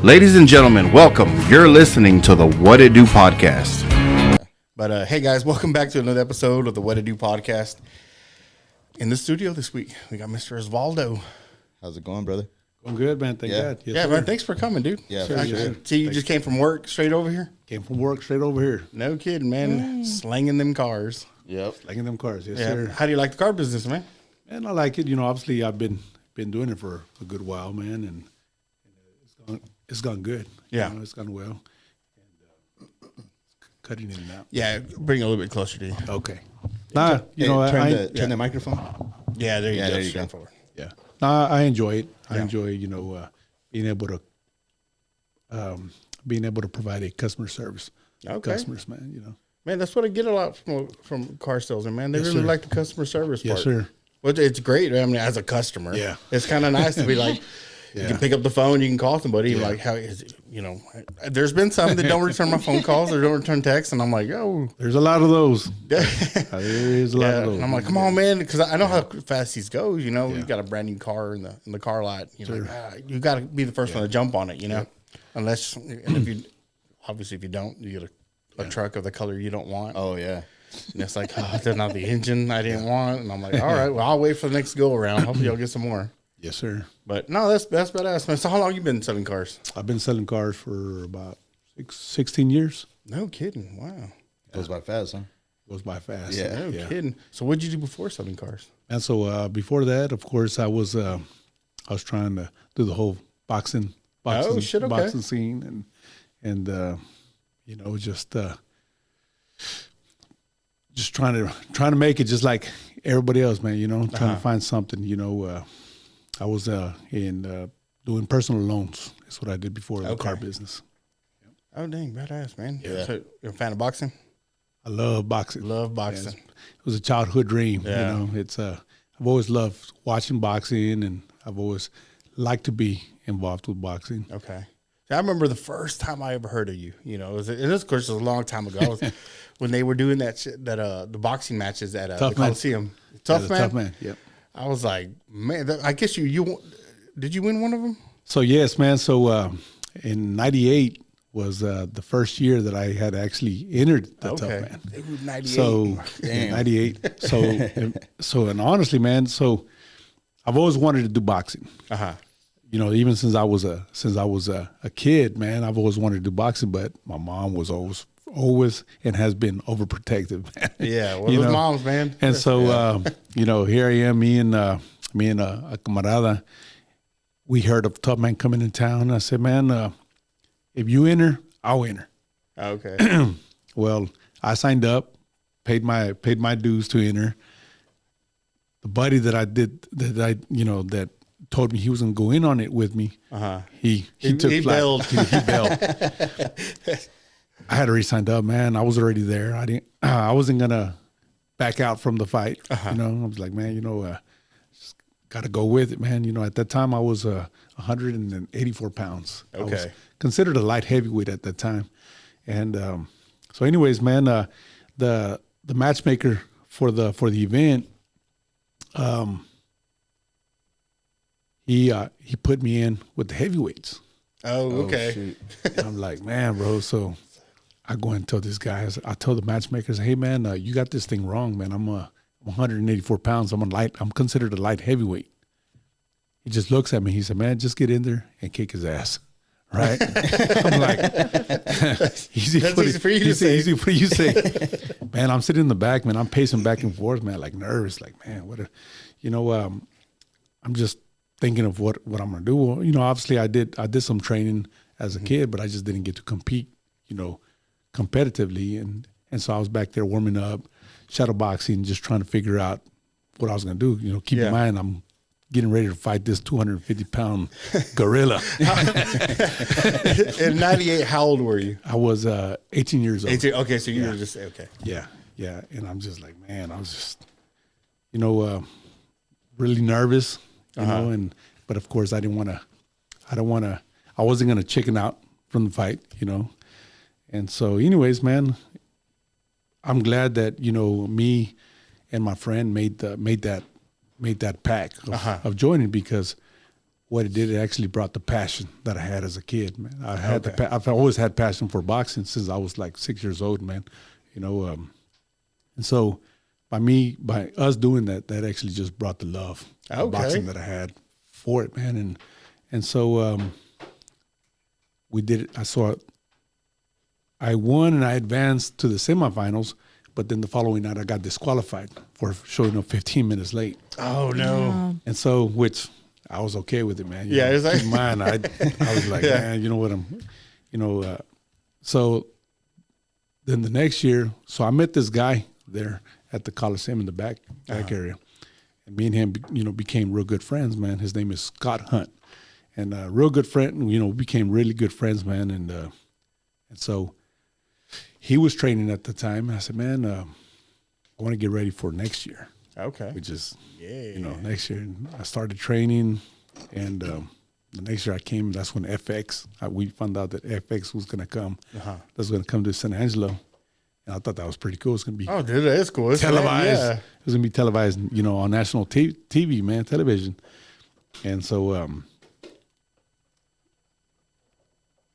Ladies and gentlemen, welcome. You're listening to the What It Do podcast. But hey guys, welcome back to another episode of the What It Do podcast. In the studio this week, we got Mr. Osvaldo. How's it going, brother? I'm good, man. Thank God. Yes, man. Thanks for coming, dude. Yeah, sure, for yes, sure. sir. See, you just came from work straight over here? Came from work straight over here. No kidding, man. Slanging them cars. Yep. Slanging them cars. Yes, Yeah. sir. How do you like the car business, man? And I like it. You know, obviously I've been doing it for a good while, man, and it's gone good. Yeah. You know, it's gone well. And cutting in and out. Yeah, bring it a little bit closer to you. Okay. Nah, you know, Turn the microphone. Yeah, there you Yeah, go. there you go. Straightforward. yeah. Nah, I enjoy it. I Yeah. enjoy, you know, being able to provide a customer service. to Okay. Customers, man. You know. Man, that's what I get a lot from car salesmen, man. They Yes, really sir. like the customer service part. Yes, sir. Which it's great. I mean, as a customer, Yeah. it's kind of nice to be like, you Yeah. can pick up the phone, you can call somebody, Yeah. like, how is it, you know, there's been some that don't return my phone calls or don't return texts, and I'm like, oh, There's a lot of those. yeah. There is a lot of those. And I'm like, come on, man, because I know how fast these go. You know, Yeah. you got a brand new car in the car lot. You know, Sure. you got to be the first one to jump on it. You know, unless and if you obviously if you don't, you get a truck of the color you don't want. Oh yeah. And it's like, oh, that's not the engine I didn't want. And I'm like, all right, well, I'll wait for the next go around. Hopefully, I'll get some more. Yes, sir. But no, that's badass, man. So how long you been selling cars? I've been selling cars for about 16 years. No kidding. Wow. Goes by fast, huh? Goes by fast. Yeah. No kidding. So what'd you do before selling cars? And so before that, of course, I was trying to do the whole boxing shit, okay. boxing scene and you know, just trying to make it just like everybody else, man. You know, trying to find something. You know, I was doing personal loans. That's what I did before the car business. Oh, dang, badass, man. Yeah. So you're a fan of boxing? I love boxing. Love boxing. It was a childhood dream. Yeah. You know, it's I've always loved watching boxing, and I've always liked to be involved with boxing. Okay. I remember the first time I ever heard of you. You know, and this, of course, was a long time ago. It was when they were doing the boxing matches at the Tough Man. Coliseum. Yeah, Tough the man. Tough Man. Yep. I was like, man. I guess you did you win one of them? So yes, man. So in '98 was the first year that I had actually entered the Tough Man. It was 98. So Damn. '98. And honestly, man. So I've always wanted to do boxing. You know, even since I was a kid, man, I've always wanted to do boxing. But my mom was always and has been overprotective. Man. Yeah, well, You those know? moms, man. And so, you know, here I am, me and a camarada. We heard of Tough Man coming in town. I said, man, if you enter, I'll enter. Okay. Well, I signed up, paid my dues to enter. The buddy that told me he was gonna go in on it with me. He took he flight. bailed. He bailed. I had already signed up, man. I was already there. I wasn't gonna back out from the fight. You know, I was like, man, you know, just gotta go with it, man. You know, at that time I was 184 pounds. I was Okay. considered a light heavyweight at that time. And so anyways, man, the matchmaker for the event, he put me in with the heavyweights. Oh, okay. Shoot. And I'm like, man, bro. So I go and tell this guy, I tell the matchmakers, hey, man, you got this thing wrong, man. I'm 184 pounds. I'm considered a light heavyweight. He just looks at me. He said, man, just get in there and kick his ass. Right? I'm like, easy for you to say. Easy for you to say. Man, I'm sitting in the back, man. I'm pacing back and forth, man, like nervous. Like, man, I'm just thinking of what I'm gonna do. Well, you know, obviously I did some training as a kid, but I just didn't get to compete, you know, competitively. And so I was back there warming up, shadow boxing, just trying to figure out what I was gonna do. You know, keep in mind I'm getting ready to fight this 250-pound gorilla. In 98, how old were you? I was 18 years old. 18. Okay, so you were just okay. Yeah. And I'm just like, man, I was just, you know, really nervous, you know, but of course I wasn't gonna chicken out from the fight, you know. And so anyways, man, I'm glad that, you know, me and my friend made that pact of joining, because what it did, it actually brought the passion that I had as a kid, man. I've always had passion for boxing since I was like 6 years old, man. And so by us doing that, that actually just brought the love of boxing that I had for it, man. And so we did it. I won and I advanced to the semifinals, but then the following night I got disqualified for showing up 15 minutes late. Oh no! And so, which I was okay with it, man. Yeah, it's like keep in mind, I was like, man, you know what so then the next year, so I met this guy there at the Coliseum in the back area, and me and him, became real good friends, man. His name is Scott Hunt, and real good friend. We became really good friends, man. And so he was training at the time. I said, man, I want to get ready for next year. Okay. Which is, next year. And I started training, and the next year I came, that's when we found out that FX was going to come. That was going to come to San Angelo. And I thought that was pretty cool. It's going to be dude, that is cool. It's televised. Yeah. It was going to be televised, on national TV, man, television. And so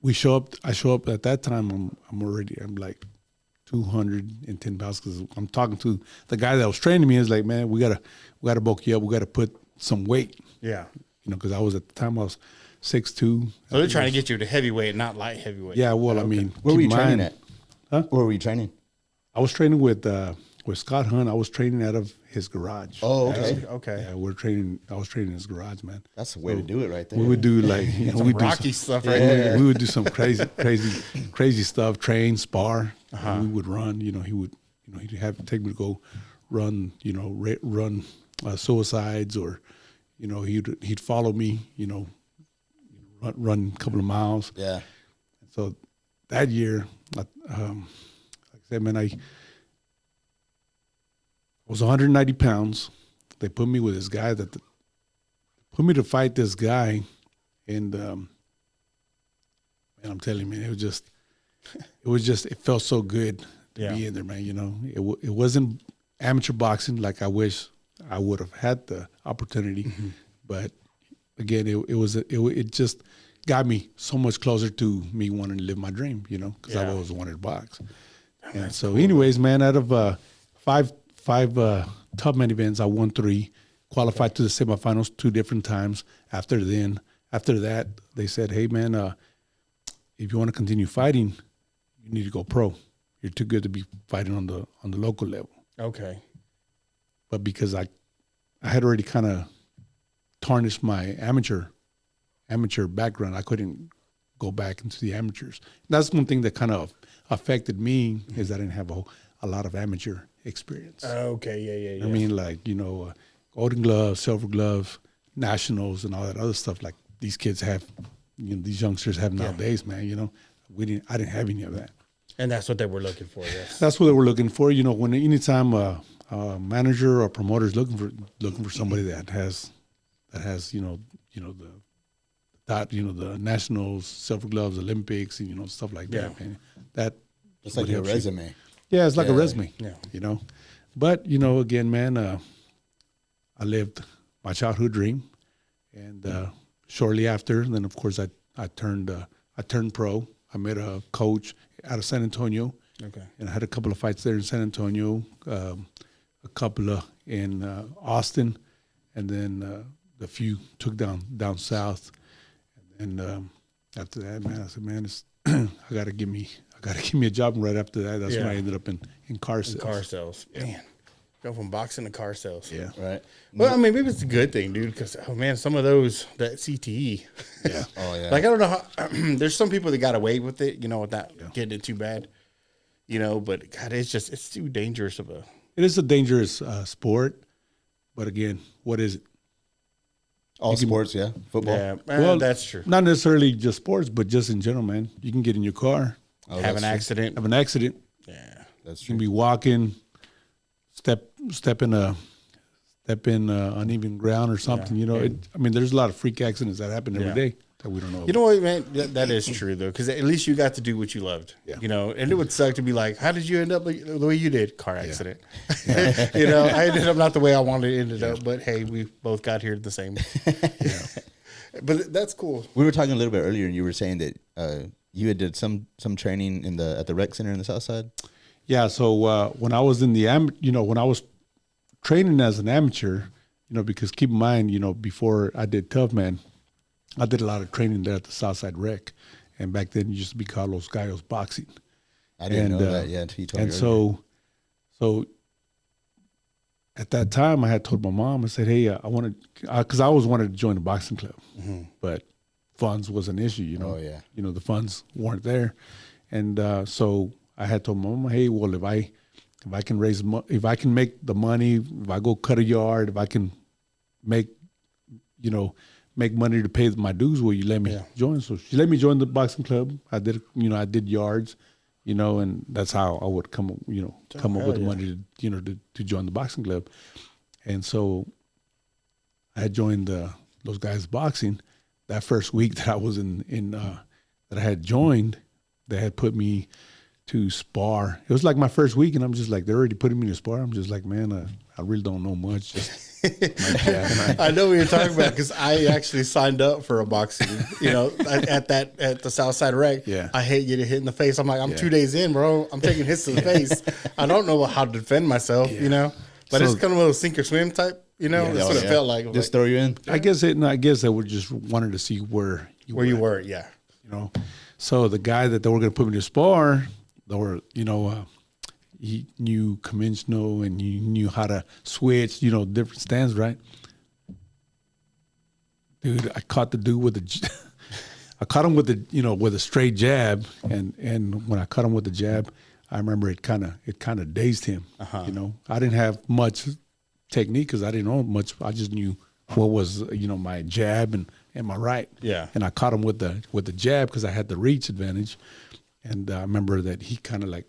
I show up at that time. I'm like 210 pounds because I'm talking to the guy that was training me. Is like, man, we gotta bulk you up. We gotta put some weight. Yeah. Because I was 6'2". So they're trying to get you to heavyweight, not light heavyweight. Yeah. Well, I mean, Where were you training at? Huh? Where were you training? I was training with Scott Hunt. I was training out of his garage. Oh, okay. Okay. Yeah, I was training in his garage, man. That's the way to do it right there. We would do like Some Rocky stuff right there. We would do some crazy stuff. Train, spar. We would run. He would. He'd take me to go run. Run suicides, or he'd follow me. Run a couple of miles. Yeah. So that year, like I said, man, I was 190 pounds. They put me with this guy put me to fight this guy, and man, I'm telling you, man, it felt so good to be in there, man. It wasn't amateur boxing like I wish I would have had the opportunity, but again, it just got me so much closer to me wanting to live my dream, because I always wanted to box. And so, anyways, man, out of five Tubman events, I won 3, qualified to the semifinals 2 different times. After that, they said, hey, man, if you want to continue fighting, you need to go pro. You're too good to be fighting on the local level. Okay. But because I had already kind of tarnished my amateur background, I couldn't go back into the amateurs. That's one thing that kind of affected me, is I didn't have a lot of amateur experience. Okay, yeah. I mean, like, golden gloves, silver gloves, nationals, and all that other stuff like these kids have, these youngsters have nowadays, man. I didn't have any of that. And that's what they were looking for. Yes. That's what they were looking for. When anytime a manager or promoter is looking for somebody that has the nationals, silver gloves, Olympics, and stuff like that, man. That it's like your resume. Yeah, it's like a resume. Yeah. But again, man, I lived my childhood dream, and shortly after, then of course I turned pro. I met a coach out of San Antonio. Okay. And I had a couple of fights there in San Antonio, a couple in Austin, and then the few took down south. And after that, man, I said, man, I gotta give me a job. And right after that, that's when I ended up in car sales. Car sales, man. Go from boxing to car sales. Yeah. Right. Well, I mean, maybe it's a good thing, dude, because, some of that CTE. Yeah. Oh, yeah. Like, I don't know how, there's some people that got away with it, without getting it too bad, but God, it's too dangerous of a. It is a dangerous sport, but again, what is it? All sports, football. Yeah, well, that's true. Not necessarily just sports, but just in general, man. You can get in your car, have an accident. Yeah, that's true. You can be walking, step in uneven ground or something. There's a lot of freak accidents that happen every day that we don't know. You know what, man? That is true though, because at least you got to do what you loved. Yeah. And it would suck to be like, how did you end up the way you did? Car accident. I ended up not the way I wanted to end up, but hey, we both got here the same. But that's cool. We were talking a little bit earlier, and you were saying that you had did some training at the rec center in the South Side. Yeah. So when I was in the when I was training as an amateur, because keep in mind, before I did Tough Man, I did a lot of training there at the Southside Rec, and back then it used to be called Los Gallos Boxing. I didn't know that yet. He told me. And so at that time, I had told my mom, I said, "Hey, I wanted," because I always wanted to join the boxing club, but funds was an issue. Oh yeah. The funds weren't there, and so I had told my mom, "Hey, well, if I can if I can make the money, if I go cut a yard, if I can make money to pay my dues, will you let me join?" So she let me join the boxing club. I did, I did yards, and that's how I would come up with the money to join the boxing club. And so I had joined those guys boxing. That first week that I was that I had joined, they had put me to spar. It was like my first week, and I'm just like, they're already putting me to spar. I'm just like, man, I really don't know much. Just I know what you're talking about because I actually signed up for a boxing. At the Southside Rec. Yeah. I hate getting hit in the face. I'm like, I'm 2 days in, bro. I'm taking hits to the face. I don't know how to defend myself. But it's kind of a sink or swim type. That's what it felt like. Just throw you in. I guess they would just wanted to see where you were. Yeah. So the guy that they were going to put me to spar, he knew conventional and he knew how to switch, different stands, right? Dude, I caught the dude with I caught him with with a straight jab, and when I caught him with the jab, I remember it kind of dazed him. I didn't have much technique because I didn't know much. I just knew what was my jab and my right. Yeah. And I caught him with the jab because I had the reach advantage, and I remember that he kind of like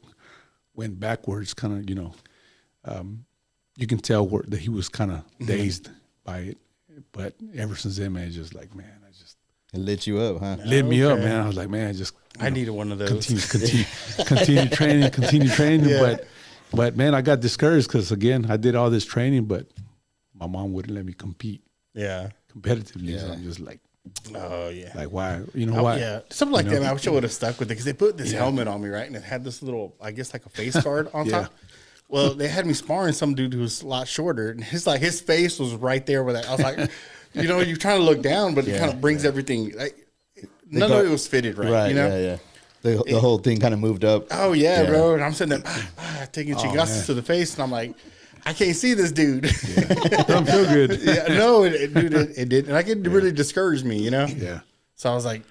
went backwards, kind of you can tell that he was kind of dazed by it. But ever since then, man, just like, man, it lit you up, huh? Lit me up, man. I was like, man, I needed one of those. Continue training. Yeah. But man, I got discouraged because again, I did all this training, but my mom wouldn't let me compete. Yeah. Competitively. Yeah. So I'm just like, oh yeah. like why? Why? Yeah. Something like that. Man, I wish I would have stuck with it because they put this helmet on me, right? And it had this little, I guess, like a face guard on top. Well, they had me sparring some dude who was a lot shorter, and his face was right there where that. I was like, you're trying to look down, but it kind of brings everything. Like, none of it was fitted right. Right. Yeah. The whole thing kind of moved up. Oh yeah, bro. And I'm sitting there taking chingazos to the face, and I'm like, I can't see this dude. Don't feel good. Yeah, no, it did, and I get really discouraged me, Yeah. So I was like,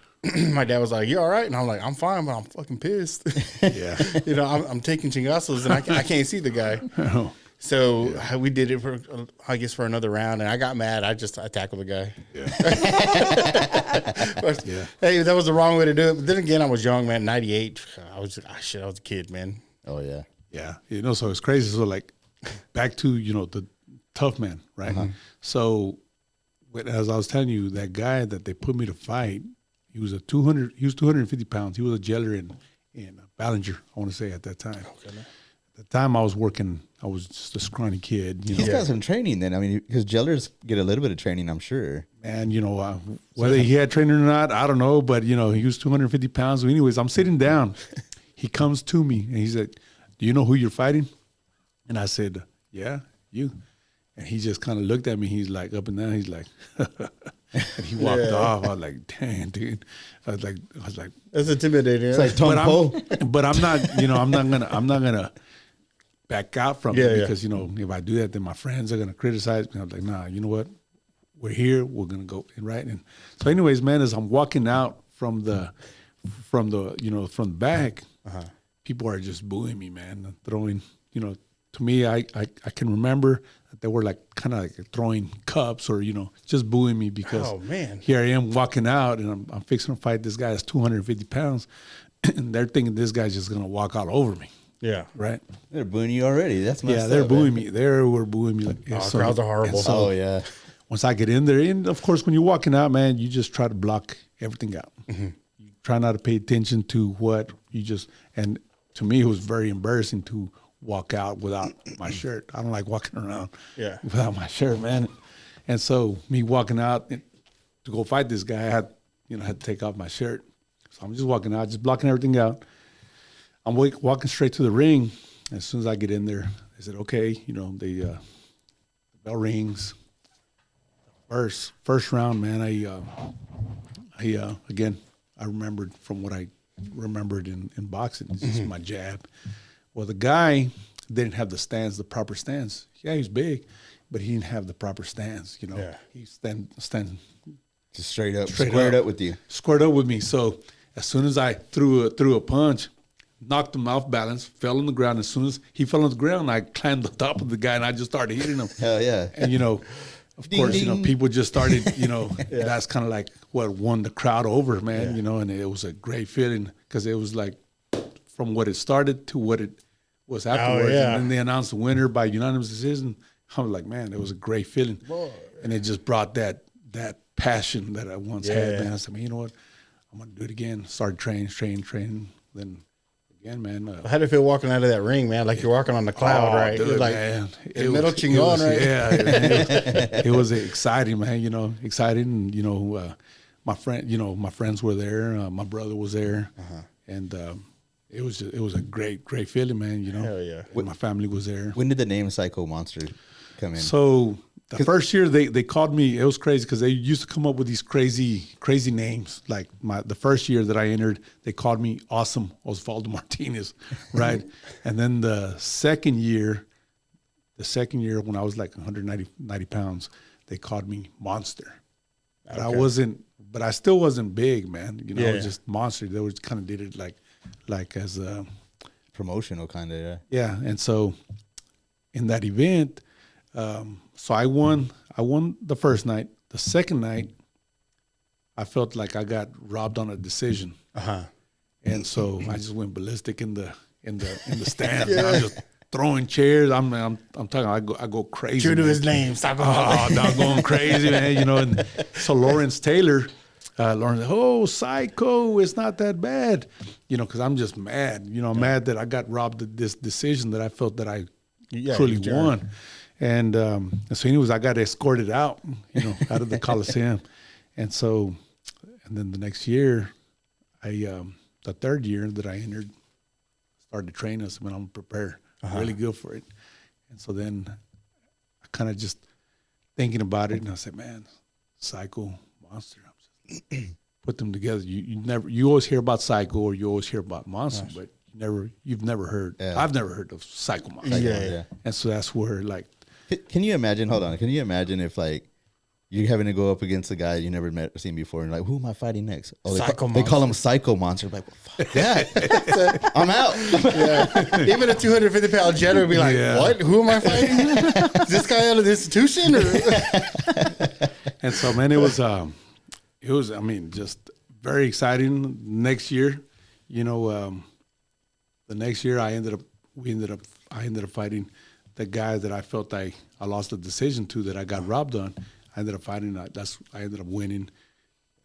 my dad was like, "You all right?" And I'm like, "I'm fine, but I'm fucking pissed." Yeah. I'm taking chingazos, and I can't see the guy. Oh. So we did it for, I guess, for another round, and I got mad. I tackled the guy. Yeah. But, hey, that was the wrong way to do it. But then again, I was young, man. 98. I was a kid, man. Oh yeah. Yeah. So it's crazy. So like back to, the Tough Man, right? So as I was telling you, that guy that they put me to fight, he was 250 pounds. He was a jailer in Ballinger, I want to say at that time. Okay. At the time I was working, I was just a scrawny kid. He's got some training then. I mean, because jailers get a little bit of training, I'm sure. And, whether he had training or not, I don't know. But, he was 250 pounds. So anyways, I'm sitting down. He comes to me and he said, "Do you know who you're fighting?" And I said, "Yeah, you." And he just kind of looked at me. He's like up and down. He's like, and he walked off. I was like, "Dang, dude." I was like, that's intimidating. It's like Tom Poe. But I'm not, I'm not gonna back out from it because if I do that, then my friends are gonna criticize me. I'm like, nah, you know what? We're here. We're gonna go right. And so, anyways, man, as I'm walking out from the back, people are just booing me, man, throwing. To me, I can remember that they were like kind of like throwing cups or just booing me because here I am walking out and I'm fixing to fight this guy that's 250 pounds, and they're thinking this guy's just gonna walk all over me. Yeah. Right. They're booing you already. That's messed they're up, booing man. me. They were booing me. Like, crowds are horrible. Oh yeah. Once I get in there, and of course, when you're walking out, man, you just try to block everything out. You try not to pay attention to what you just. And to me, it was very embarrassing to walk out without my shirt. I don't like walking around without my shirt, man. And so me walking out to go fight this guy, I had to take off my shirt. So I'm just walking out, just blocking everything out. I'm walking straight to the ring. As soon as I get in there, they said, okay, the bell rings. First round, man, again, I remembered from what I remembered in boxing, it's just my jab. Well, the guy didn't have the proper stance. Yeah, he was big, but he didn't have the proper stance, Yeah. He stand just straight up, squared up with you. Squared up with me. So as soon as I threw a punch, knocked him off balance, fell on the ground. As soon as he fell on the ground, I climbed on top of the guy and I just started hitting him. Hell yeah. And, of Ding, course, ding. people just started, that's kind of like what won the crowd over, man, and it was a great feeling because it was like from what it started to what it was afterwards. yeah. And then they announced the winner by unanimous decision. I was like, man, it was a great feeling. Boy. And it just brought that passion that I once had, man. I said, you know what? I'm going to do it again. Started training. Then again, man. How did it feel walking out of that ring, man? Like you're walking on the cloud, right? Dude, You're like, man. it middle chingon, right? Yeah, it was exciting, man. Exciting. And, my friends were there. My brother was there, and it was a great feeling, man. Hell yeah. And my family was there. When did the name Psycho Monster come in? So the first year they called me, it was crazy because they used to come up with these crazy names. Like the first year that I entered, they called me Awesome Osvaldo Martinez, right? And then the second year when I was like 190 pounds, they called me Monster. But I still wasn't big, man. I was just Monster. They was kind of did it like as a promotional kind of, yeah. Yeah, and so in that event. So I won the first night. The second night, I felt like I got robbed on a decision. And so I just went ballistic in the stand. I was just throwing chairs. I'm talking. I go crazy. True to man. his name, Psycho. I'm going crazy, man. And so Lawrence Taylor, Psycho, it's not that bad. Because I'm just mad. I'm mad that I got robbed of this decision that I felt that I truly won. And so anyways, I got escorted out, out of the Coliseum. And then the next year, the third year that I entered, started training. I said, man, I'm prepared, really good for it. And so then I kind of just thinking about it, and I said, man, Psycho, Monster, I'm just put them together. You always hear about Psycho or you always hear about Monster, but you've never heard. Yeah. I've never heard of Psycho Monster. Yeah. And so that's where Can you imagine? Hold on. Can you imagine if you're having to go up against a guy you never seen before, and who am I fighting next? Oh, they call him Psycho Monster. Like, well, fuck that. I'm out. Yeah. Even a 250-pound Jenner would be like, what? Who am I fighting? Is this guy out of the institution? And so, man, it was. I mean, just very exciting. Next year, the next year I ended up fighting the guy that I felt I lost the decision to, that I got robbed on. I ended up fighting. I ended up winning.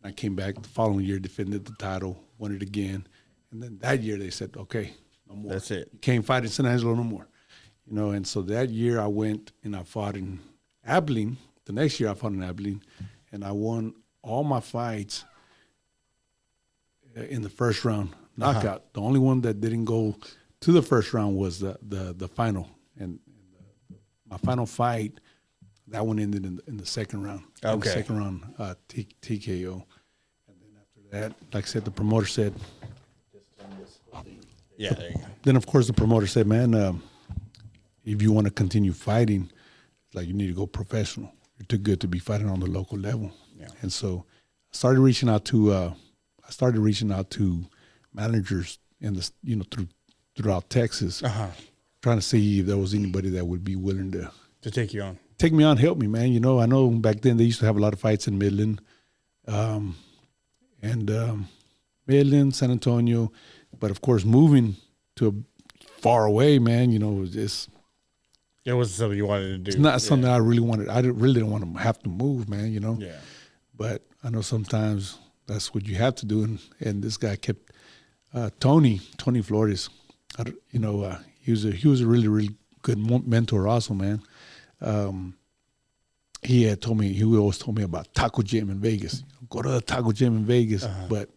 I came back the following year, defended the title, won it again, and then that year they said, "Okay, no more. That's it. You can't fight in San Angelo no more." And so that year I went and I fought in Abilene. The next year I fought in Abilene, and I won all my fights in the first round knockout. The only one that didn't go to the first round was the final. And my final fight, that one ended in the second round. Okay. In the second round, TKO. And then after that, like I said, the promoter said, yeah, there you go. Then, of course, the promoter said, man, if you want to continue fighting, you need to go professional. You're too good to be fighting on the local level. Yeah. And so I started reaching out to managers in this, throughout Texas. Trying to see if there was anybody that would be willing to take you on. Take me on, help me, man. I know back then they used to have a lot of fights in Midland, Midland, San Antonio, but of course moving to far away, man. It was just. It wasn't something you wanted to do. It's not something I really wanted. I really didn't want to have to move, man. Yeah. But I know sometimes that's what you have to do, and this guy kept Tony Flores. He was a really, really good mentor also, man. he had told me, he always told me about Taco Gym in Vegas. Go to the Taco Gym in Vegas. But,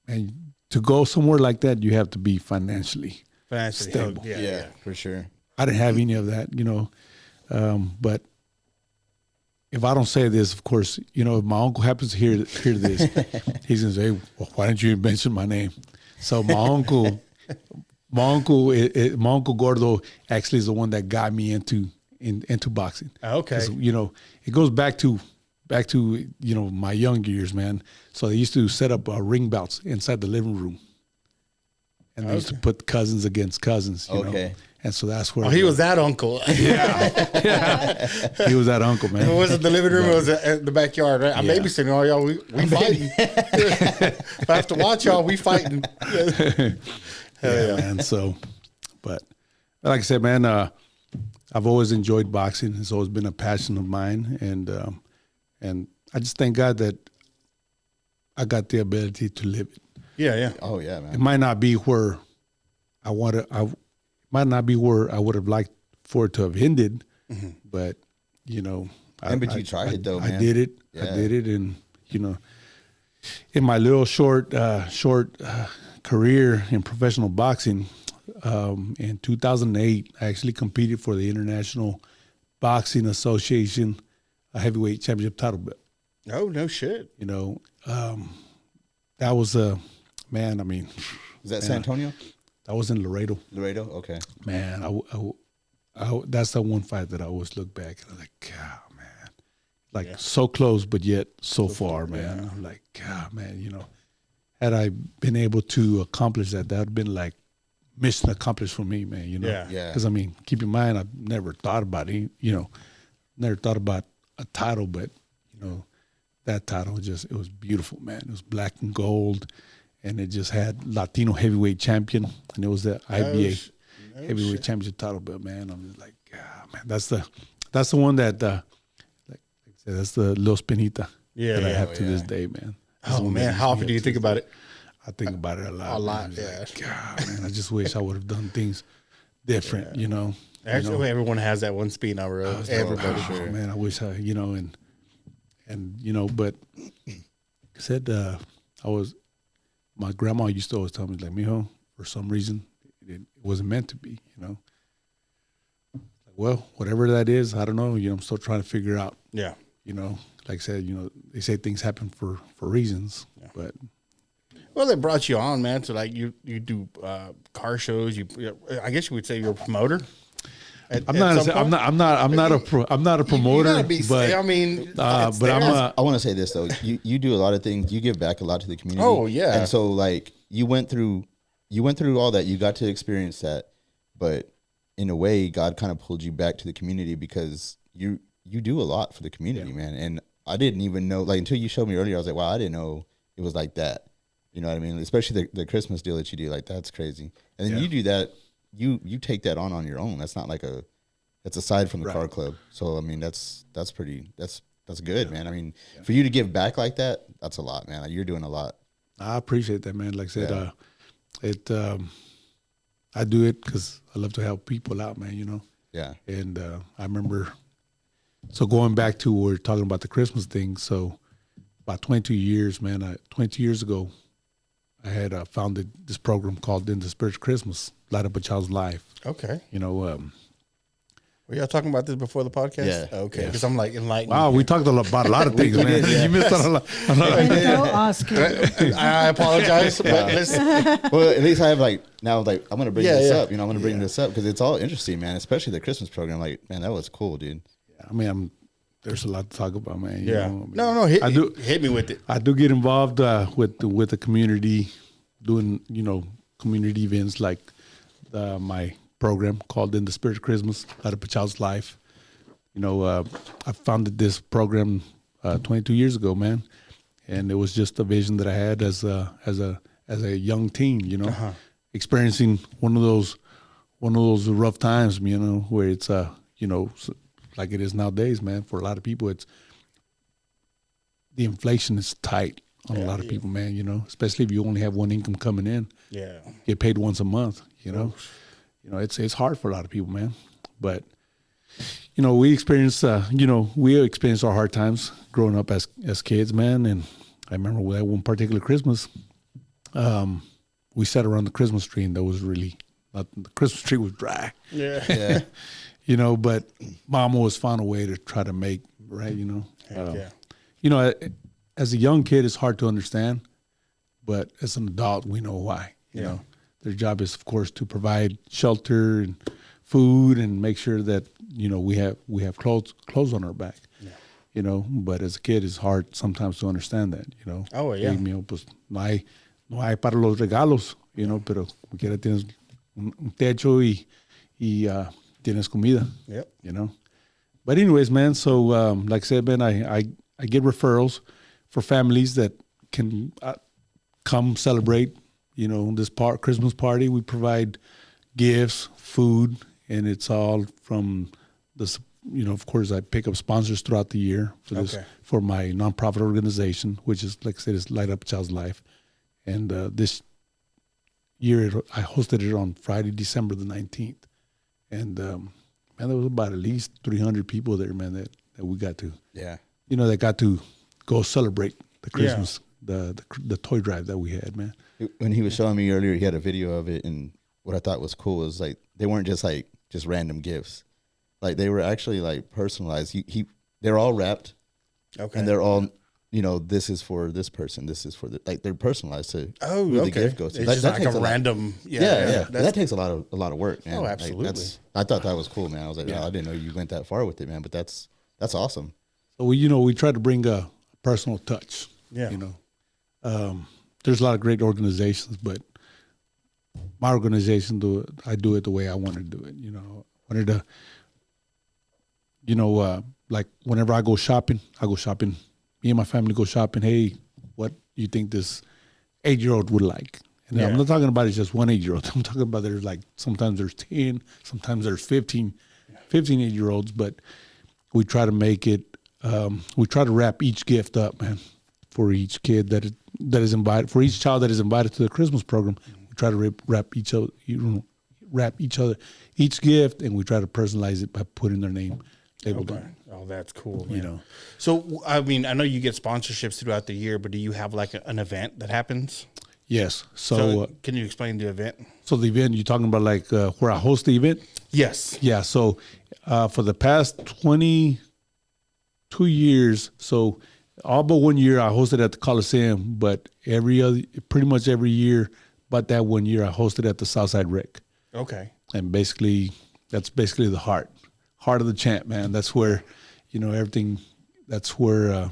and to go somewhere like that, you have to be financially stable. Yeah, for sure. I didn't have any of that, but if I don't say this, of course, if my uncle happens to hear this, he's going to say, well, why didn't you mention my name? So my uncle Gordo actually is the one that got me into boxing. Okay. It goes back to my young years, man. So they used to set up ring bouts inside the living room, and they used to put cousins against cousins. You know? And so that's where he was that uncle. Yeah. He was that uncle, man. It wasn't the living room; it was the backyard. Right? I'm babysitting all y'all. We fighting. If I have to watch y'all, we fighting. Yeah, man. So, but like I said, man, I've always enjoyed boxing. It's always been a passion of mine, and I just thank God that I got the ability to live it. Yeah. Oh yeah, man. It might not be where I might not be where I would have liked for it to have ended, but but you tried it though, man. I did it. Yeah. I did it, and in my little short career in professional boxing, in 2008, I actually competed for the International Boxing Association heavyweight championship title belt. Oh, no shit. That was man. I mean, is that San Antonio? That was in Laredo. Laredo, okay. Man, I that's the one fight that I always look back and I'm like, God, man, like so close but yet so far, man. Yeah. I'm like, God, man, had I been able to accomplish that, that would have been like mission accomplished for me, man. Yeah. Because I mean, keep in mind, I've never thought about it. Never thought about a title, but that title it was beautiful, man. It was black and gold, and it just had Latino heavyweight champion, and it was the IBA heavyweight championship title belt, man. I'm just like, God, man, that's the one that, like I said, that's the little spinita that I have to this day, man. That's man, how often do you think about it? I think about it a lot. A lot, yeah. Like, God, man, I just wish I would have done things different, Actually, everyone has that one speed number. Everybody, sure. Man, I wish I, but I said, my grandma used to always tell me, like, mijo, for some reason, it wasn't meant to be, Like, well, whatever that is, I don't know, I'm still trying to figure out. Yeah. Like I said, they say things happen for reasons, but. Well, they brought you on, man, to like you do car shows. I guess you would say you're a promoter. I'm not a promoter, but I mean, but I want to say this though. You do a lot of things. You give back a lot to the community. Oh yeah. And so like you went through all that. You got to experience that, but in a way, God kind of pulled you back to the community because you do a lot for the community, man. And I didn't even know, like, until you showed me earlier, I was like, wow, I didn't know it was like that. You know what I mean? Especially the Christmas deal that you do, like that's crazy. And then you do that, you take that on your own. That's not like that's aside from the car club. So I mean, that's good, man. I mean, for you to give back like that, that's a lot, man. Like, you're doing a lot. I appreciate that, man. Like I said, I do it because I love to help people out, man. Yeah. And I remember, so going back to we're talking about the Christmas thing. So about 22 years, man. 22 years ago, I had founded this program called In the Spirit of Christmas, Light Up a Child's Life. Okay. Were y'all talking about this before the podcast? Yeah. Okay. Because I'm like enlightened. Wow, we talked about a lot of things, man. You missed out a lot. Go, Oscar. I apologize, but listen. Well, at least I have I'm gonna bring this up. I'm gonna bring this up because it's all interesting, man. Especially the Christmas program. Like, man, that was cool, dude. I mean, there's a lot to talk about, man. You know? No, hit me with it. I do get involved with the community, doing community events like my program called In the Spirit of Christmas, Light Up a Child's Life. I founded this program 22 years ago, man, and it was just a vision that I had as a young teen, experiencing one of those rough times, where it's like it is nowadays, man. For a lot of people, it's the inflation is tight on a lot of people, man. Especially if you only have one income coming in. Yeah, get paid once a month. It's hard for a lot of people, man. But we experienced our hard times growing up as kids, man. And I remember that one particular Christmas, we sat around the Christmas tree, and that was really the Christmas tree was dry. Yeah. But Mom always found a way to try to make right. As a young kid, it's hard to understand, but as an adult, we know why. You know, their job is, of course, to provide shelter and food and make sure that we have clothes on our back. Yeah. But as a kid, it's hard sometimes to understand that. Oh yeah. Pues no hay para los regalos. Pero como quiera tienes un techo y tienes comida. Yep. But anyways, man. So like I said, man, I get referrals for families that can come celebrate. This Christmas party. We provide gifts, food, and it's all from this. Of course, I pick up sponsors throughout the year for my nonprofit organization, which is, like I said, is Light Up a Child's Life. And this year, I hosted it on Friday, December the 19th. And, man, there was about at least 300 people there, man, that we got to, that got to go celebrate the Christmas, the toy drive that we had, man. When he was showing me earlier, he had a video of it, and what I thought was cool was like they weren't just random gifts, like they were actually like personalized. They're all wrapped, and they're all this is for this person, this is for they're personalized to who the gift goes to. It's just like a random, that takes a lot of work, man. Oh, absolutely. I thought that was cool, man. I was like, I didn't know you went that far with it, man. But that's awesome. So we try to bring a personal touch. Yeah. There's a lot of great organizations, but my organization I do it the way I want to do it. I wanted to, like whenever I go shopping. Me and my family go shopping. Hey, what do you think this 8-year-old would like? And I'm not talking about it's just one 8-year-old. I'm talking about sometimes there's 10, sometimes there's 15 8-year-olds, but we try to make it, we try to wrap each gift up, man, for each kid that is invited, for each child that is invited to the Christmas program. We try to wrap each gift, and we try to personalize it by putting their name labeled on it. Oh, that's cool, man. So, I mean, I know you get sponsorships throughout the year, but do you have like an event that happens? Yes. So can you explain the event? So the event, you're talking about like where I host the event? Yes. Yeah. So for the past 22 years, so all but 1 year I hosted at the Coliseum, but pretty much every year, but that 1 year I hosted at the Southside Rec. Okay. And that's basically the heart of the champ, man. That's where, everything, that's where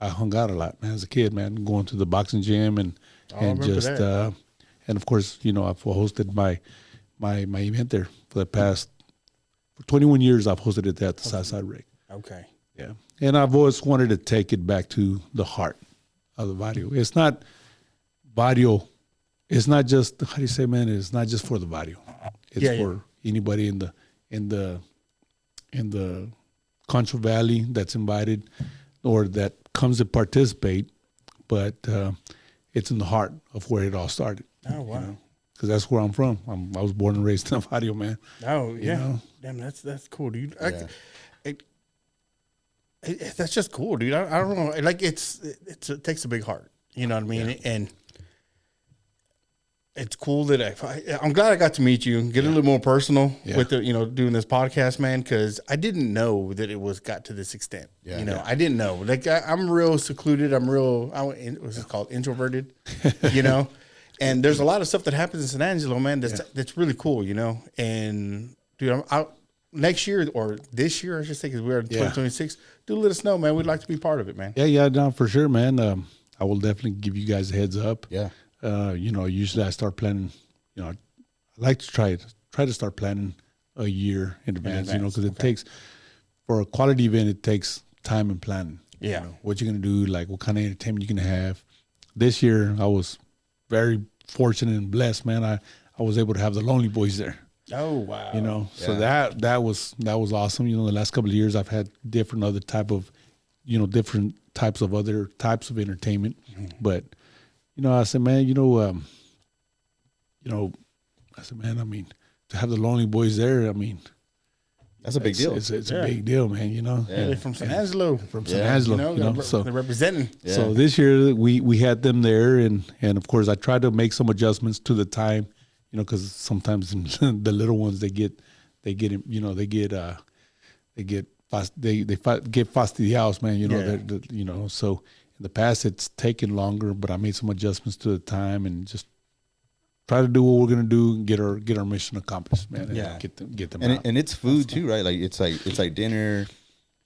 I hung out a lot, man, as a kid, man, going to the boxing gym and just, and of course, I've hosted my event there for 21 years. I've hosted it there at the Southside Rec. Okay. Yeah. And I've always wanted to take it back to the heart of the barrio. It's not barrio. It's not just, how do you say, man? It's not just for the barrio. It's for anybody in the Concho Valley that's invited or that comes to participate, but it's in the heart of where it all started. Oh, wow. Because that's where I'm from. I was born and raised in Barrio, man. Oh, yeah. Damn, that's cool, dude. That's just cool, dude. I don't know. Like, it takes a big heart. You know what I mean? Yeah. And it's cool that I'm glad I got to meet you and get a little more personal with the, doing this podcast, man, because I didn't know that it got to this extent. Yeah. I didn't know. Like, I'm real secluded. What's it called? Introverted, and there's a lot of stuff that happens in San Angelo, man, that's really cool, And, dude, I'm out next year or this year, I should say, because we're in 2026. Do let us know, man. We'd like to be part of it, man. Yeah, no, for sure, man. I will definitely give you guys a heads up. Yeah. Usually I start planning, I like to try to start planning a year in advance, because it takes, for a quality event, it takes time and planning. Yeah. What you're going to do, like what kind of entertainment you're going to have. This year, I was very fortunate and blessed, man. I was able to have the Lonely Boys there. Oh, wow. So that was awesome. The last couple of years I've had different other type of, different types of other types of entertainment. Mm-hmm. But, I said, man, I mean, to have the Lonely Boys there, I mean, That's a big deal. It's a big deal, man. You know, Yeah, they're from San Angelo. from San Angelo. You know, so they're representing. Yeah. So this year we had them there, and of course I tried to make some adjustments to the time, you know, because sometimes the little ones they get fastidiados, man. You know, you know. So in the past it's taken longer, but I made some adjustments to the time and just try to do what we're gonna do and get our mission accomplished, man. And get them out. And it's food too, right? Like it's like dinner.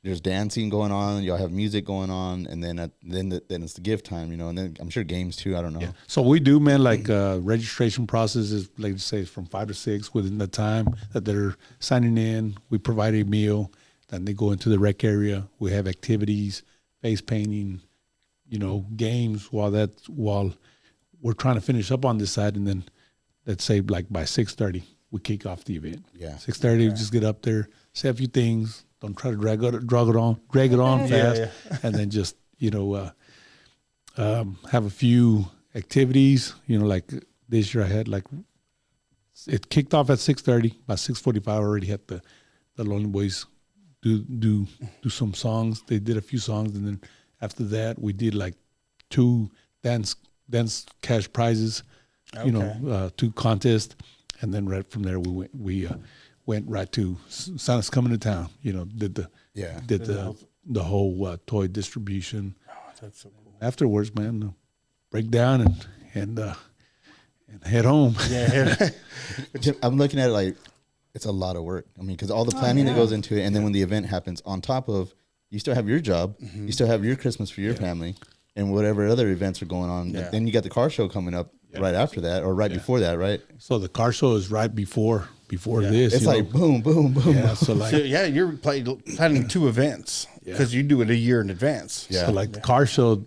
There's dancing going on. Y'all have music going on, and then it's the gift time, you know. And then I'm sure games too. I don't know. Yeah. So we do, man. Like registration process is, like you say, from 5 to 6 within the time that they're signing in. We provide a meal. Then they go into the rec area. We have activities, face painting, you know, games. While we're trying to finish up on this side, and then let's say like by 6:30 we kick off the event. Yeah, 6:30 we just get up there, say a few things. Don't try to drag it on fast, and then just, you know, have a few activities. You know, like this year I had it kicked off at 6:30. By 6:45 I already had the Lonely Boys do some songs. They did a few songs, and then after that we did like 2 dance cash prizes, you know, 2 contests, and then right from there we went right to Santa's Coming to Town. You know, did the whole toy distribution. Oh, that's so cool. Afterwards, man, break down and head home. Yeah, I'm looking at it like it's a lot of work. I mean, because all the planning that goes into it, and then when the event happens, on top of you still have your job, you still have your Christmas for your family, and whatever other events are going on. Yeah. Then you got the car show coming up right after that, or right before that, right? So the car show is right before this. It's like boom, boom, boom. Yeah, so like you're planning 2 events because you do it a year in advance. Yeah. So like the car show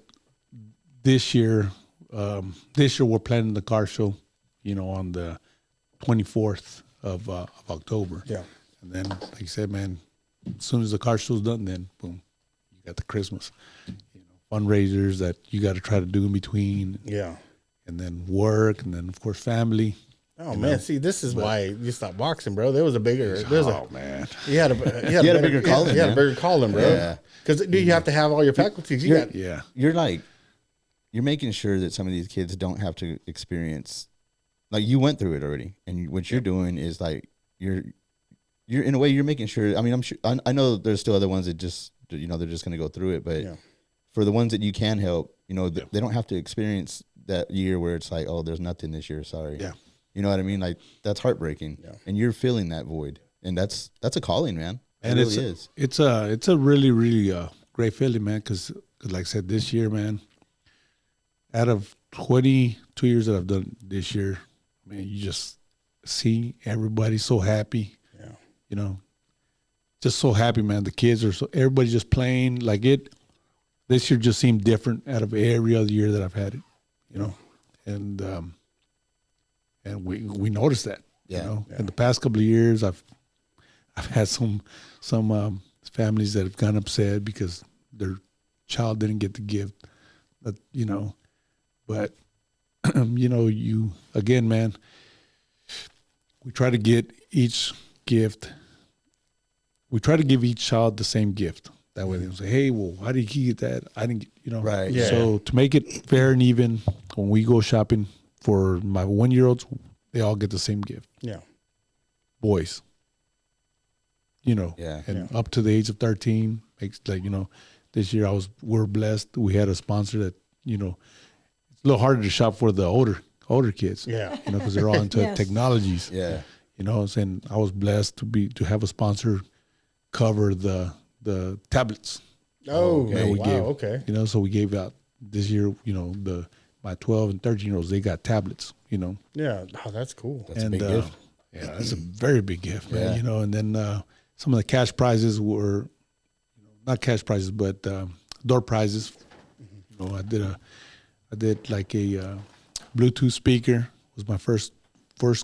this year we're planning the car show, you know, on the 24th of October. Yeah. And then, like you said, man, as soon as the car show's done, then boom, you got the Christmas, you know, fundraisers that you got to try to do in between. Yeah. And then work, and then of course family. Oh man, see, this is why you stopped boxing, bro. There was a bigger. Man, you had a bigger calling. You had a bigger calling, bro. Yeah. Because you have to have all your faculties. You're making sure that some of these kids don't have to experience, like you went through it already, and what you're doing is like you're in a way you're making sure. I mean, I'm sure I know there's still other ones that just, you know, they're just going to go through it, but for the ones that you can help, you know, they don't have to experience that year where it's like, oh, there's nothing this year. Sorry. Yeah. You know what I mean? Like that's heartbreaking, and you're filling that void, and that's a calling, man. And it really is. It's a really, really great feeling, man. Because like I said, this year, man, out of 22 years that I've done this year, man, you just see everybody so happy. Yeah. You know, just so happy, man. The kids are everybody just playing like it. This year just seemed different out of every other year that I've had it. You know, and we noticed that. Yeah. You know, in the past couple of years, I've had some families that have gone upset because their child didn't get the gift. That, you know, but you know, again, man, we try to get each gift. We try to give each child the same gift. That way they don't say, hey, well, why did he get that? I didn't get, you know. Right. Yeah. So to make it fair and even, when we go shopping for my 1-year-olds, they all get the same gift. Yeah. Boys. You know. Yeah. And up to the age of 13, makes, like, you know, this year we're blessed. We had a sponsor that, you know, it's a little harder to shop for the older kids. Yeah. You know, because they're all into technologies. Yeah. You know, and I was blessed to have a sponsor cover the tablets. Oh, okay. We gave, okay. You know, so we gave out this year, you know, my 12 and 13-year-olds, they got tablets, you know. Yeah. Oh, that's cool. That's a big gift. Yeah, that's a very big gift, man. You know, and then some of the cash prizes were, you know, not cash prizes, but door prizes. You know, I did like a Bluetooth speaker was my first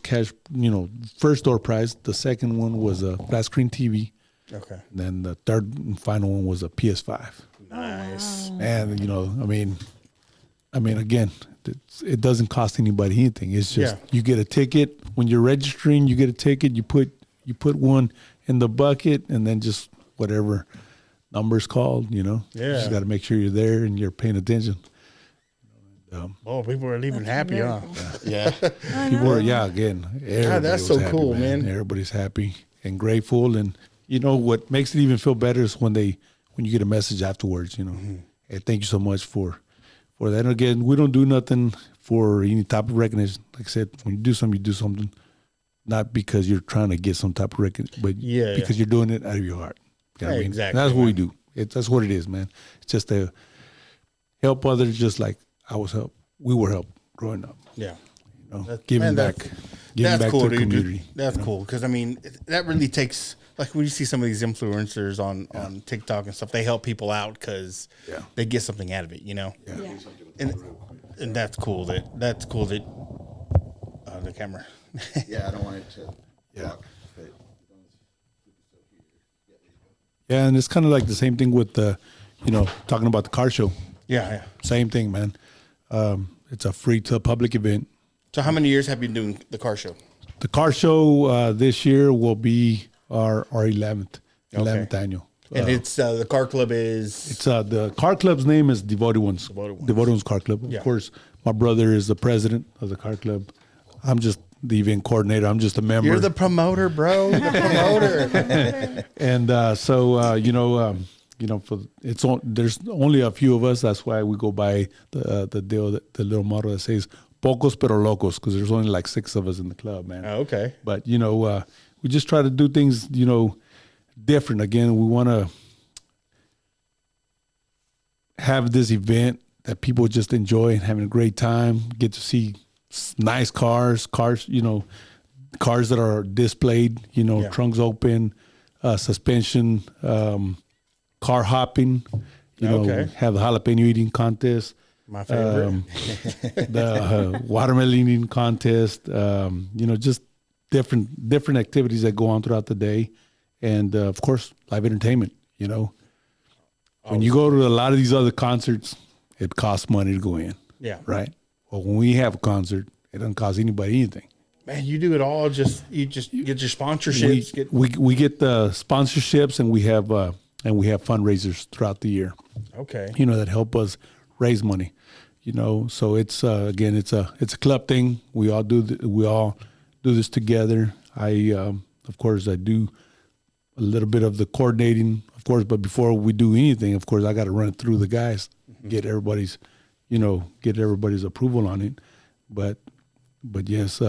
cash, you know, first door prize. The second one was a flat screen TV. Okay. And then the third and final one was a PS5. Nice. And, you know, I mean, again, it doesn't cost anybody anything. It's just you get a ticket when you're registering. You get a ticket. You put one in the bucket, and then just whatever number's called, you know. Yeah. You just got to make sure you're there and you're paying attention. Oh, people are leaving happy, very huh? cool. Yeah. People are, again, everybody that's was so happy, cool, man. Everybody's happy and grateful. And, you know, what makes it even feel better is when you get a message afterwards, you know, hey, thank you so much for that. And again, we don't do nothing for any type of recognition. Like I said, when you do something, not because you're trying to get some type of recognition, but because you're doing it out of your heart. You know what I mean? Exactly. That's what we do. That's what it is, man. It's just to help others, just like we were helped growing up. Yeah. You know, giving back That's cool, to the dude. community. That's cool because I mean that really takes, like when you see some of these influencers on TikTok and stuff, they help people out because they get something out of it, you know. Yeah. And that's cool. That's cool that the camera. Yeah, I don't want it to. Yeah. Yeah, and it's kind of like the same thing with talking about the car show. Yeah. Same thing, man. It's a free to public event. So how many years have you been doing the car show? The car show this year will be our 11th annual. And it's the car club is. It's the car club's name is Devoted Ones. Devoted Ones Car Club. Of course, my brother is the president of the car club. I'm just the event coordinator. I'm just a member. You're the promoter, bro. The promoter. And there's only a few of us. That's why we go by the little motto that says "Pocos pero locos," because there's only like 6 of us in the club, man. Oh, okay. But we just try to do things different. Again, we want to have this event that people just enjoy and having a great time. Get to see nice cars, cars that are displayed. Trunks open, suspension. Car hopping, have the jalapeno eating contest. My favorite. The watermelon eating contest. Just different activities that go on throughout the day. And, of course, live entertainment, When you go to a lot of these other concerts, it costs money to go in. Yeah. Right? Well, when we have a concert, it doesn't cost anybody anything. Man, you do it all. You get your sponsorships. We get the sponsorships, and we have fundraisers throughout the year. Okay. That help us raise money. So it's again, it's a club thing. We all do this together. Of course I do a little bit of the coordinating, of course, but before we do anything, of course, I got to run it through the guys, get everybody's approval on it. But yes,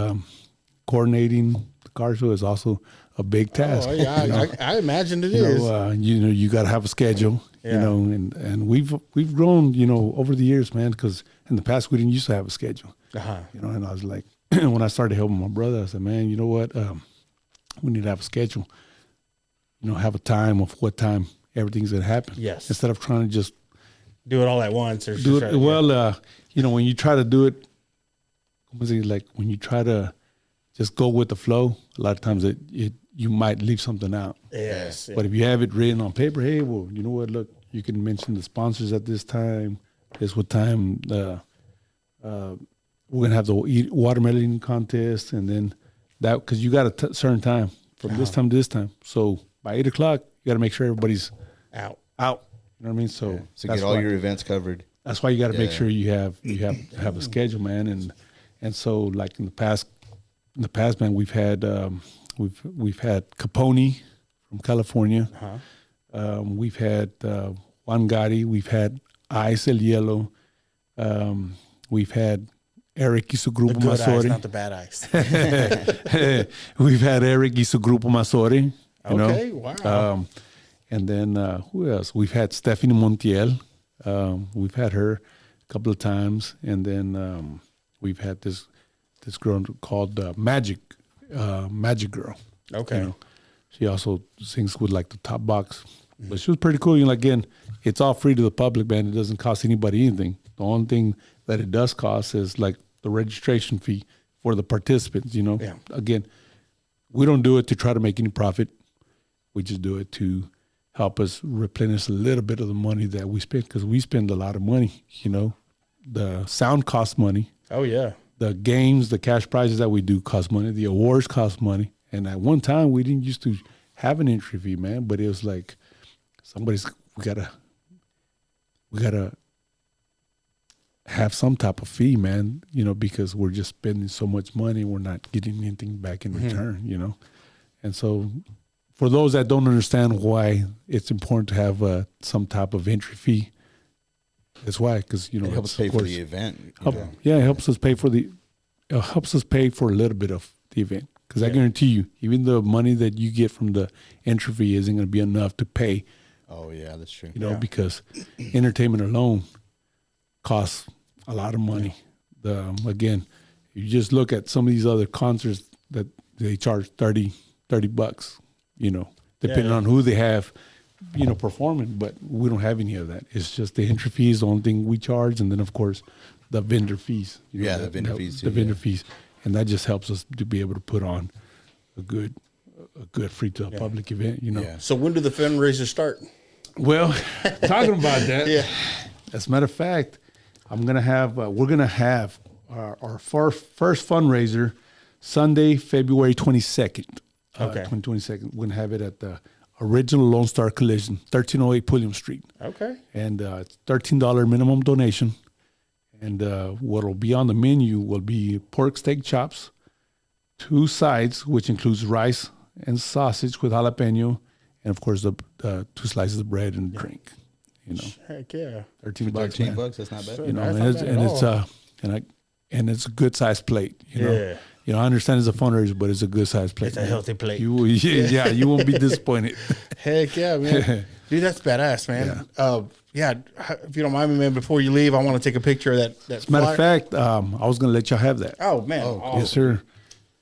coordinating the car show is also a big task. Oh, yeah, I imagine it is. You got to have a schedule, and we've grown, over the years, man, because in the past we didn't used to have a schedule, and I was like, when I started helping my brother, I said, man, you know what, we need to have a schedule, have a time of what time everything's going to happen. Yes. Instead of trying to just do it all at once or do it. Well, when you try to do it, like when you try to just go with the flow, a lot of times you might leave something out. Yes. But if you have it written on paper, hey, well, you know what? Look, you can mention the sponsors at this time. This what time we're gonna have the watermelon contest, and then that because you got a certain time from this time to this time. So by 8 o'clock, you got to make sure everybody's out. You know what I mean? So get all your events covered. That's why you got to make sure you have a schedule, man. And so like in the past, man, we've had Capone from California. We've had Juan Gotti. We've had Ice El Hielo. We've had Eric y su Grupo The good Masori. ice, not the bad ice. We've had Eric y su Grupo Masori. Okay, wow. And then who else? We've had Stephanie Montiel. We've had her a couple of times. And then we've had this girl called Magic Girl. Okay. She also sings with like the top box. But she was pretty cool. Again, it's all free to the public, man. It doesn't cost anybody anything. The only thing that it does cost is like the registration fee for the participants, Yeah. Again, we don't do it to try to make any profit. We just do it to help us replenish a little bit of the money that we spend, because we spend a lot of money, The sound costs money. Oh, yeah. The games, the cash prizes that we do cost money. The awards cost money. And at one time, we didn't used to have an entry fee, man. But it was like we gotta have some type of fee, man. Because we're just spending so much money, we're not getting anything back in return. And so, for those that don't understand why it's important to have some type of entry fee, that's why, because it helps pay for the event. It helps us pay for a little bit of the event. Because I guarantee you, even the money that you get from the entry fee isn't going to be enough to pay. Oh yeah, that's true. Because entertainment alone costs a lot of money. Again, you just look at some of these other concerts that they charge $30, depending on who they have, performing. But we don't have any of that. It's just the entry fee is the only thing we charge, and then of course the vendor fees. The vendor fees. The vendor fees, and that just helps us to be able to put on a good free to the public event. So when do the fundraisers start? Well, talking about that, as a matter of fact, we're gonna have our first fundraiser Sunday, February 22nd. 2022. We're gonna have it at the original Lone Star Collision, 1308 Pulliam Street. Okay. And it's $13 minimum donation. And what'll be on the menu will be pork steak chops, 2 sides, which includes rice and sausage with jalapeno, and of course the 2 slices of bread and drink. Heck yeah. $13. $13, that's not bad. And it's a good sized plate. I understand it's a fundraiser, but it's a good sized plate. It's a healthy plate. You won't be disappointed. Heck yeah, man. Dude, that's badass, man. If you don't mind me, man, before you leave, I want to take a picture of that. As a matter of fact, I was going to let y'all have that. Oh man, awesome. Yes, sir.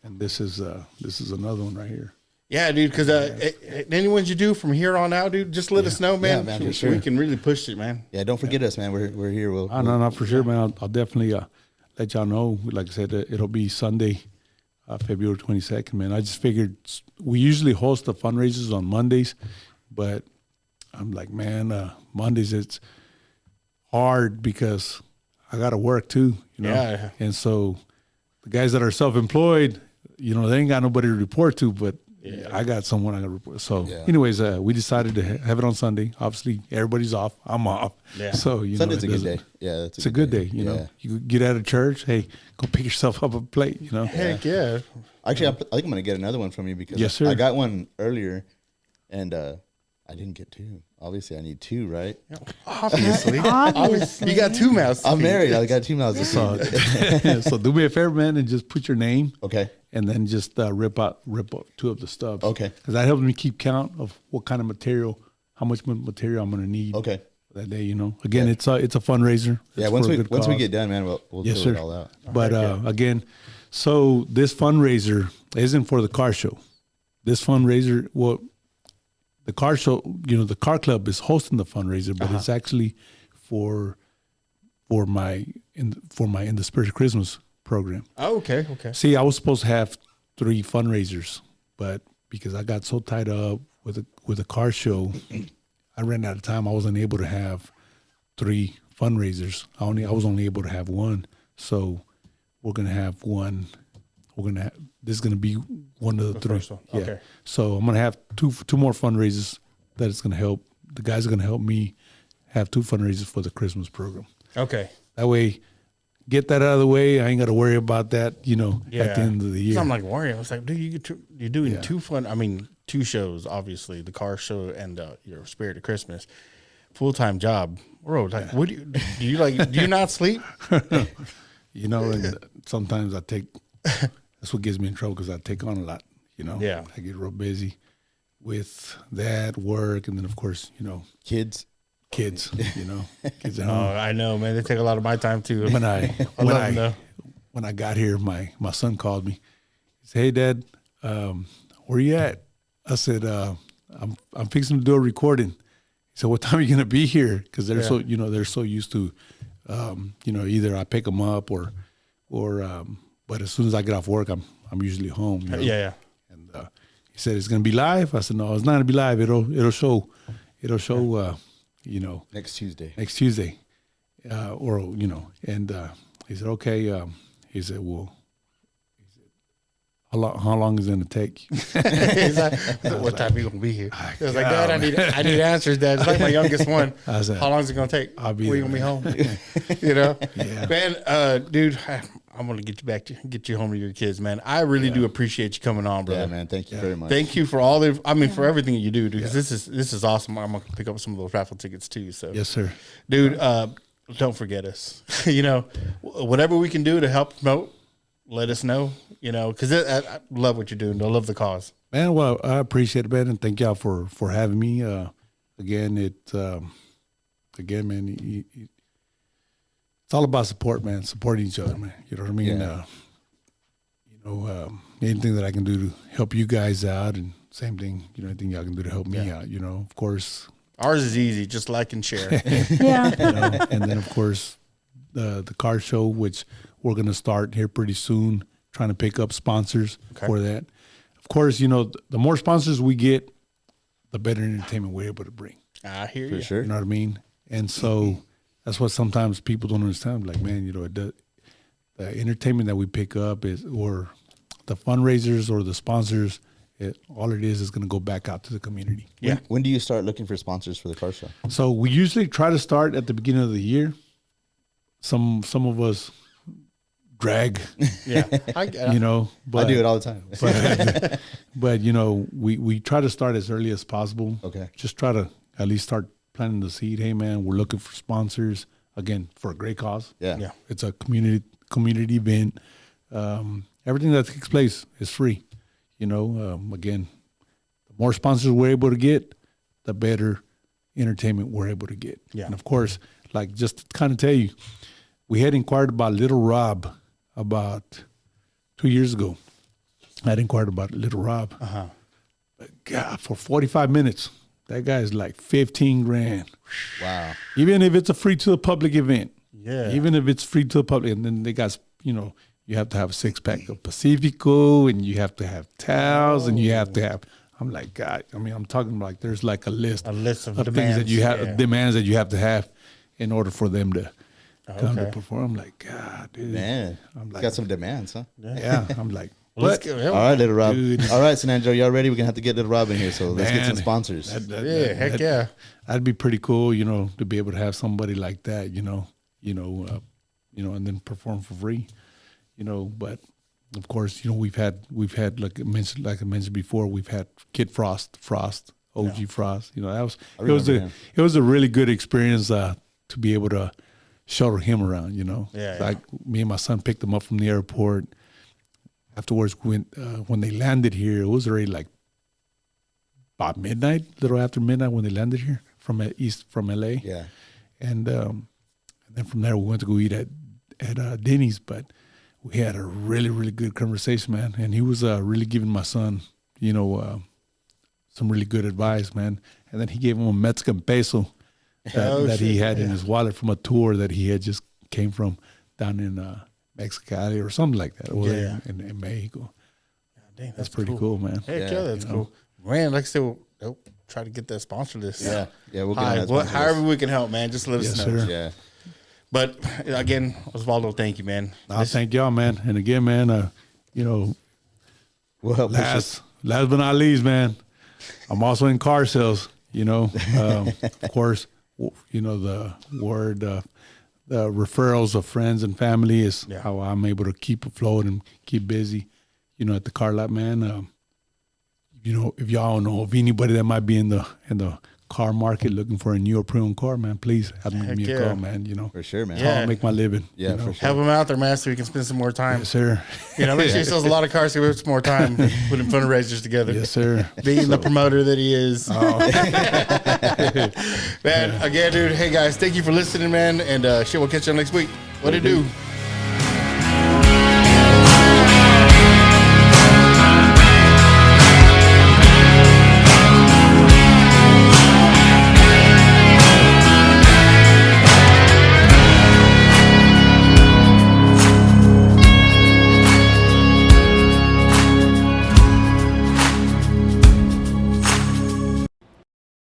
And this is another one right here. Yeah, dude. Because any ones you do from here on out, dude, just let us know, man. Yeah, man, so for sure. we can really push it, man. Yeah, don't forget us, man. We're here. No, for sure, man. I'll definitely let y'all know. Like I said, it'll be Sunday, February 22nd, man. I just figured we usually host the fundraisers on Mondays, but I'm like, man, Mondays it's hard because I got to work too, Yeah. And so the guys that are self-employed, they ain't got nobody to report to, but I got someone I got to report. So anyways, we decided to have it on Sunday. Obviously, everybody's off. I'm off. Yeah. So, Sunday's a good day. Yeah, it's a good day. You get out of church, hey, go pick yourself up a plate, Heck yeah. Actually, I think I'm going to get another one from you because yes, sir. I got one earlier and I didn't get 2. Obviously, I need 2, right? Obviously. You got 2 mouths. I'm married. I got 2 mouths. So do me a favor, man, and just put your name. Okay. And then just rip out 2 of the stubs. Okay. Because that helps me keep count of what kind of material, how much material I'm going to need. Okay. That day, Again, it's a fundraiser. Yeah. Once we get done, man, we'll yes, fill sir. it all out. But again, so this fundraiser isn't for the car show. This fundraiser, the car show, the car club is hosting the fundraiser, but it's actually for my In the Spirit of Christmas program. Oh, okay. See, I was supposed to have 3 fundraisers, but because I got so tied up with a car show, I ran out of time. I wasn't able to have 3 fundraisers. I was only able to have 1. So we're gonna have one. This is gonna be one of the 3. Yeah. Okay. So I'm gonna have two more fundraisers that is gonna help. The guys are gonna help me have 2 fundraisers for the Christmas program. Okay. That way, get that out of the way. I ain't got to worry about that, at the end of the year. So I'm like worrying. I was like, dude, you're doing 2 shows, obviously, the car show and your Spirit of Christmas. Full-time job. Bro, like, what do you not sleep? And sometimes I take, that's what gets me in trouble because I take on a lot, Yeah. I get real busy with that work. And then, of course, Kids. Kids at home. Oh, I know, man. They take a lot of my time too. When I got here, my son called me. He said, "Hey, Dad, where you at?" I said, "I'm fixing to do a recording." He said, "What time are you gonna be here?" Because they're so used to, either I pick them up or, but as soon as I get off work, I'm usually home. Yeah. And he said, "It's gonna be live." I said, "No, it's not gonna be live. It'll show." Next Tuesday. And he said, okay. He said, well, How long is it going to take? He's like, what time are you gonna be here? I was like, Dad, I need answers, Dad. It's like my youngest one. I said, how long is it gonna take? I'll be When you there, gonna be home? You know, Yeah. man, dude, I'm gonna get you home to your kids, man. I really do appreciate you coming on, brother. Yeah, man. Thank you very much. Thank you for all the, for everything you do, dude. Because this is awesome. I'm gonna pick up some of those raffle tickets too. So Yes, sir. dude, don't forget us. You know, whatever we can do to help promote, let us know. You know, because I love what you're doing. I love the cause. Man, well, I appreciate it, man, and thank y'all for having me. Again, man, it's all about support, man. Supporting each other, man. You know what I mean? Yeah. Anything that I can do to help you guys out, and same thing, anything y'all can do to help me out. Of course. Ours is easy, just like and share. Yeah. And then of course the car show, which we're gonna start here pretty soon, trying to pick up sponsors for that. Of course, the more sponsors we get, the better entertainment we're able to bring. I hear you. For sure. You know what I mean? And so that's what sometimes people don't understand. Like, man, the entertainment that we pick up or the fundraisers or the sponsors, all it is going to go back out to the community. Yeah. When do you start looking for sponsors for the car show? So we usually try to start at the beginning of the year. Some of us drag, Yeah. but I do it all the time. but we try to start as early as possible. Okay. Just try to at least start planting the seed. Hey, man, we're looking for sponsors again for a great cause. Yeah. It's a community event. Everything that takes place is free. Again, the more sponsors we're able to get, the better entertainment we're able to get. Yeah. And of course, like just to kind of tell you, we had inquired about Little Rob about 2 years ago. I had inquired about Little Rob. But God, for 45 minutes, that guy is like 15 grand. Wow. Even if it's a free to the public event. Yeah. Even if it's free to the public. And then they got, you have to have a 6-pack of Pacifico, and you have to have towels, and you have to have, I'm like, God, I'm talking about like there's like a list of things demands, that you have, demands that you have to have in order for them to come to Okay. perform. I'm like, God, dude. Man. I'm like, Got some demands, huh? yeah. I'm like, Let's what? go. All right, Little Rob. Dude. All right, San Andrew, y'all ready? We're going to have to get Little Rob in here, so let's get some Man, sponsors. Heck yeah. That'd be pretty cool, to be able to have somebody like that, and then perform for free, But of course, we've had like I mentioned before, we've had Kid Frost, OG Frost. It was a really good experience to be able to shuttle him around. Like me and my son picked him up from the airport. Afterwards, when they landed here, it was already like about midnight, a little after midnight when they landed here from LA. Yeah. And then from there we went to go eat at Denny's, but we had a really, really good conversation, man. And he was really giving my son, some really good advice, man. And then he gave him a Mexican peso that he had in his wallet from a tour that he had just came from down in Mexicali or something like that, over there in Mexico. Dang, That's pretty cool, man. Heck yeah, that's cool. Man, like I said, we'll try to get that sponsor list. Yeah. We'll get on that sponsor however list. we can help, man. Just let us Yes, know. sir. Yeah. But again, Osvaldo, thank you, man. I thank y'all, man. And again, man, We'll help push last but not least, man, I'm also in car sales, of course, the word, the referrals of friends and family is how I'm able to keep afloat and keep busy, at the car lot, man. If y'all know of anybody that might be in the car market looking for a new or pre-owned car, man, please have them give me a call, man. For sure, man. Yeah. I'll make my living. Yeah, for sure. Help him out there, man, so we can spend some more time. Yes, sir. Make sure he sells a lot of cars so we have some more time putting fundraisers together. Yes, sir. Being the promoter that he is. Man, again, dude, hey guys, thank you for listening, man. And we'll catch you next week. What it do?